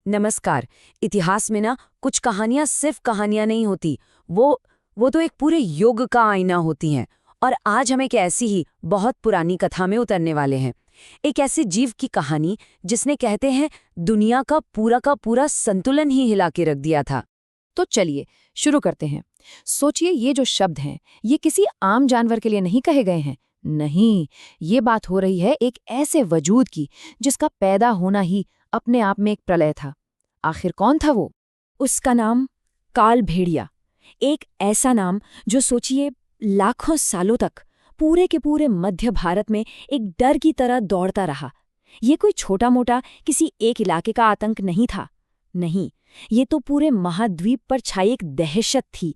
नमस्कार। इतिहास में ना कुछ कहानियां सिर्फ कहानियां नहीं होती, वो तो एक पूरे युग का आईना होती हैं। और आज हम एक ऐसी ही बहुत पुरानी कथा में उतरने वाले हैं। एक ऐसे जीव की कहानी जिसने कहते हैं दुनिया का पूरा संतुलन ही हिला के रख दिया था। तो चलिए शुरू करते हैं। सोचिए, ये जो शब्द हैं ये किसी आम जानवर के लिए नहीं कहे गए हैं। नहीं, ये बात हो रही है एक ऐसे वजूद की जिसका पैदा होना ही अपने आप में एक प्रलय था। आखिर कौन था वो? उसका नाम काल भेड़िया। एक ऐसा नाम जो सोचिए लाखों सालों तक पूरे के पूरे मध्य भारत में एक डर की तरह दौड़ता रहा। ये कोई छोटा मोटा किसी एक इलाके का आतंक नहीं था। नहीं, ये तो पूरे महाद्वीप पर छाई एक दहशत थी।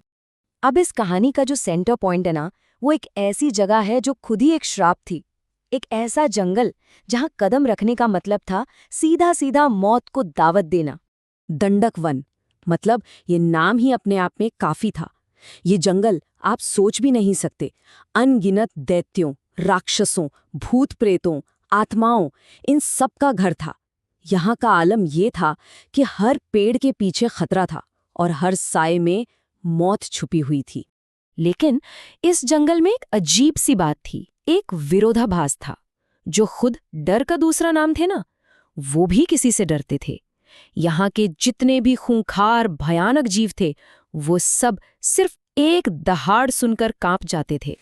अब इस कहानी का जो सेंटर पॉइंट है ना, वो एक ऐसी जगह है जो खुद ही एक श्राप थी। एक ऐसा जंगल जहां कदम रखने का मतलब था सीधा सीधा मौत को दावत देना। दंडक वन, मतलब ये नाम ही अपने आप में काफी था। ये जंगल आप सोच भी नहीं सकते। अनगिनत दैत्यों, राक्षसों, भूत प्रेतों, आत्माओं, इन सब का घर था। यहाँ का आलम ये था कि हर पेड़ के पीछे खतरा था और हर साए में मौत छुपी हुई थी। लेकिन इस जंगल में एक अजीब सी बात थी, एक विरोधाभास था। जो खुद डर का दूसरा नाम थे ना, वो भी किसी से डरते थे। यहाँ के जितने भी खूंखार भयानक जीव थे, वो सब सिर्फ एक दहाड़ सुनकर कांप जाते थे।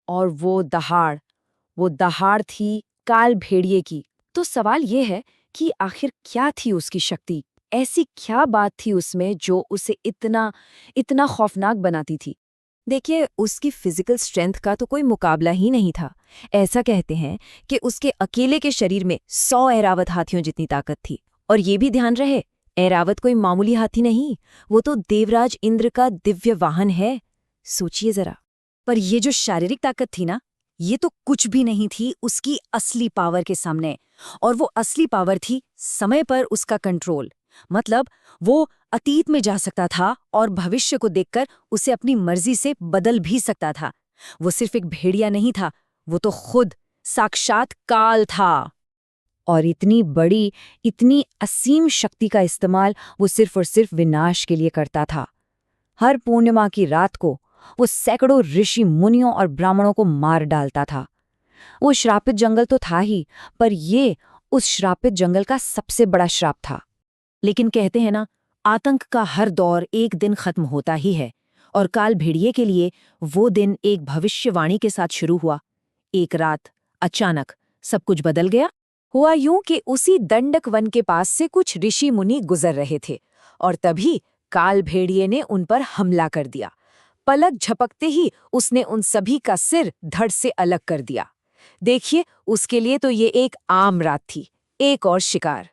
और वो दहाड़ थी काल भेड़िए की। तो सवाल ये है कि आखिर क्या थी उसकी शक्ति? ऐसी क्या बात थी उसमें जो उसे इतना खौफनाक बनाती थी? देखिए, उसकी फिजिकल स्ट्रेंथ का तो कोई मुकाबला ही नहीं था। ऐसा कहते हैं कि उसके अकेले के शरीर में 100 ऐरावत हाथियों जितनी ताकत थी। और ये भी ध्यान रहे, ऐरावत कोई मामूली हाथी नहीं, वो तो देवराज इंद्र का दिव्य वाहन है। सोचिए जरा। पर ये जो शारीरिक ताकत थी ना, ये तो कुछ भी नहीं थी उसकी असली पावर के सामने। और वो असली पावर थी समय पर उसका कंट्रोल। मतलब वो अतीत में जा सकता था और भविष्य को देखकर उसे अपनी मर्जी से बदल भी सकता था। वो सिर्फ एक भेड़िया नहीं था, वो तो खुद साक्षात काल था। और इतनी बड़ी, इतनी असीम शक्ति का इस्तेमाल वो सिर्फ और सिर्फ विनाश के लिए करता था। हर पूर्णिमा की रात को वो सैकड़ों ऋषि मुनियों और ब्राह्मणों को मार डालता था। वो श्रापित जंगल तो था ही, पर ये उस श्रापित जंगल का सबसे बड़ा श्राप था। लेकिन कहते हैं ना, आतंक का हर दौर एक दिन खत्म होता ही है। और काल भेड़िए के लिए वो दिन एक भविष्यवाणी के साथ शुरू हुआ। एक रात अचानक सब कुछ बदल गया। हुआ यूं कि उसी दंडक वन के पास से कुछ ऋषि मुनि गुजर रहे थे और तभी काल भेड़िए ने उन पर हमला कर दिया। पलक झपकते ही उसने उन सभी का सिर धड़ से अलग कर दिया। देखिए, उसके लिए तो ये एक आम रात थी, एक और शिकार।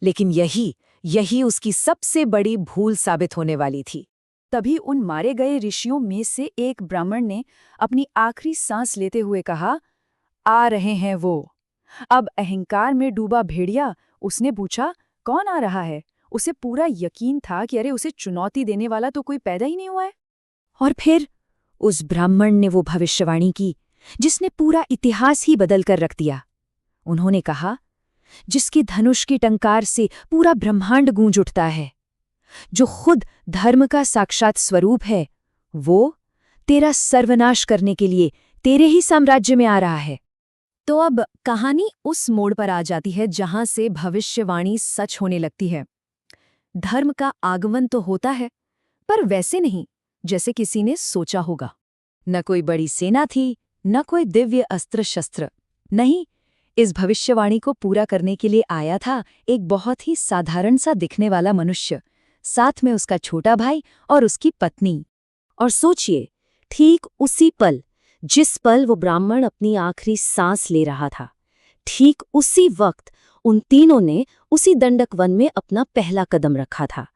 लेकिन यही उसकी सबसे बड़ी भूल साबित होने वाली थी। तभी उन मारे गए ऋषियों में से एक ब्राह्मण ने अपनी आखिरी सांस लेते हुए कहा, आ रहे हैं वो। अब अहंकार में डूबा भेड़िया उसने पूछा, कौन आ रहा है? उसे पूरा यकीन था कि अरे उसे चुनौती देने वाला तो कोई पैदा ही नहीं हुआ है। और फिर उस ब्राह्मण ने वो भविष्यवाणी की जिसने पूरा इतिहास ही बदल कर रख दिया। उन्होंने कहा, जिसके धनुष की टंकार से पूरा ब्रह्मांड गूंज उठता है, जो खुद धर्म का साक्षात स्वरूप है, वो तेरा सर्वनाश करने के लिए तेरे ही साम्राज्य में आ रहा है। तो अब कहानी उस मोड़ पर आ जाती है जहां से भविष्यवाणी सच होने लगती है। धर्म का आगमन तो होता है, पर वैसे नहीं जैसे किसी ने सोचा होगा। न कोई बड़ी सेना थी, न कोई दिव्य अस्त्र शस्त्र। नहीं, इस भविष्यवाणी को पूरा करने के लिए आया था एक बहुत ही साधारण सा दिखने वाला मनुष्य, साथ में उसका छोटा भाई और उसकी पत्नी। और सोचिए, ठीक उसी पल, जिस पल वो ब्राह्मण अपनी आखिरी सांस ले रहा था, ठीक उसी वक्त उन तीनों ने उसी दंडक वन में अपना पहला कदम रखा था।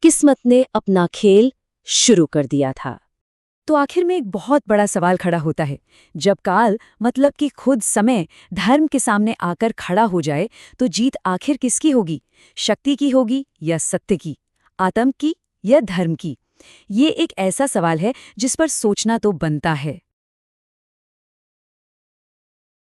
किस्मत ने अपना खेल शुरू कर दिया था। तो आखिर में एक बहुत बड़ा सवाल खड़ा होता है। जब काल, मतलब कि खुद समय, धर्म के सामने आकर खड़ा हो जाए, तो जीत आखिर किसकी होगी? शक्ति की होगी या सत्य की? आतंक की या धर्म की? ये एक ऐसा सवाल है जिस पर सोचना तो बनता है।